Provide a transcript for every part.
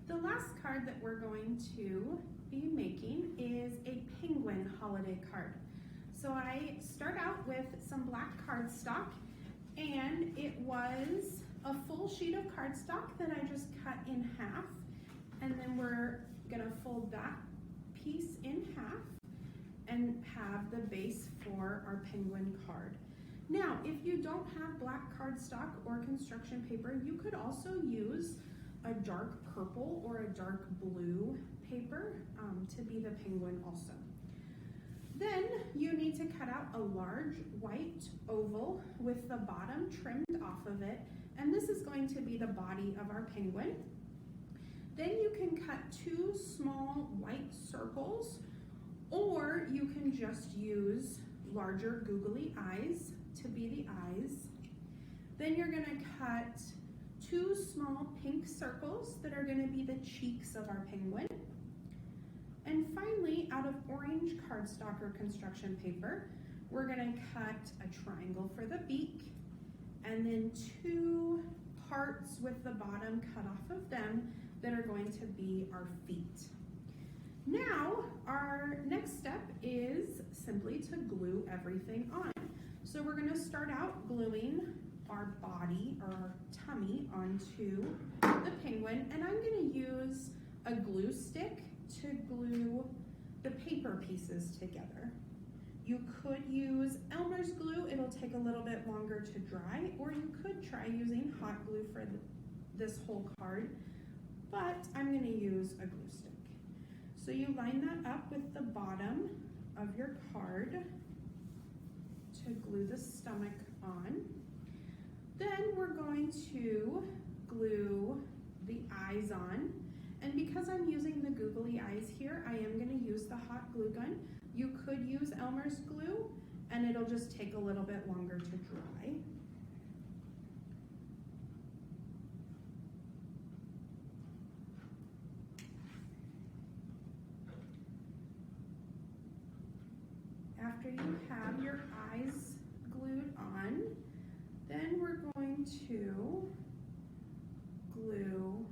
The last card that we're going to be making is a penguin holiday card. So I start out with some black cardstock, and it was a full sheet of cardstock that I just cut in half, and then we're gonna fold that piece in half and have the base for our penguin card. Now, if you don't have black cardstock or construction paper, you could also use a dark purple or a dark blue paper to be the penguin also. Then you need to cut out a large white oval with the bottom trimmed off of it, and this is going to be the body of our penguin. Then you can cut 2 small white circles, or you can just use larger googly eyes to be the eyes. Then you're gonna cut 2 small pink circles that are gonna be the cheeks of our penguin. And finally, out of orange cardstock or construction paper, we're gonna cut a triangle for the beak, and then 2 parts with the bottom cut off of them that are going to be our feet. Now, our next step is simply to glue everything on. So we're gonna start out gluing our body or our tummy onto the penguin, and I'm gonna use a glue stick to glue the paper pieces together. You could use Elmer's glue, it'll take a little bit longer to dry, or you could try using hot glue for this whole card, but I'm gonna use a glue stick. So you line that up with the bottom of your card to glue the stomach on. Then we're going to glue the eyes on. And because I'm using the googly eyes here, I am going to use the hot glue gun. You could use Elmer's glue, and it'll just take a little bit longer to dry. After you have your eyes glued on, then we're going to glue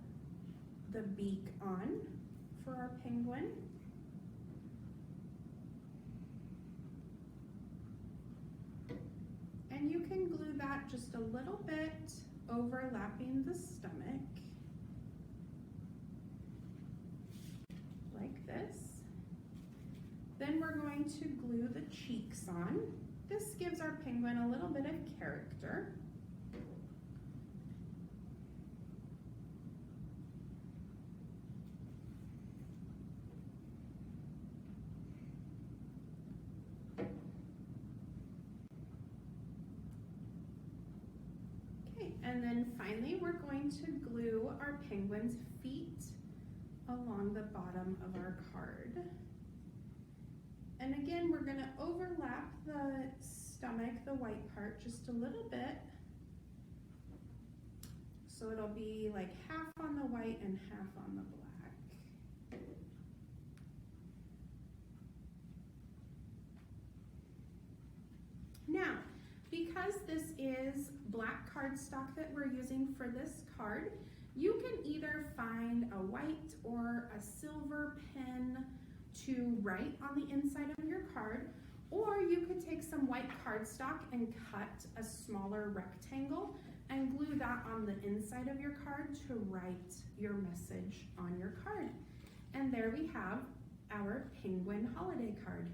the beak on for our penguin. And you can glue that just a little bit, overlapping the stomach, like this. Then we're going to glue the cheeks on. This gives our penguin a little bit of character. Okay, and then finally we're going to glue our penguin's feet along the bottom of our card. And again, we're going to overlap the stomach, the white part, just a little bit. So it'll be like half on the white and half on the black. Now, because this is black cardstock that we're using for this card, you can either find a white or a silver pen to write on the inside of your card, or you could take some white cardstock and cut a smaller rectangle and glue that on the inside of your card to write your message on your card. And there we have our penguin holiday card.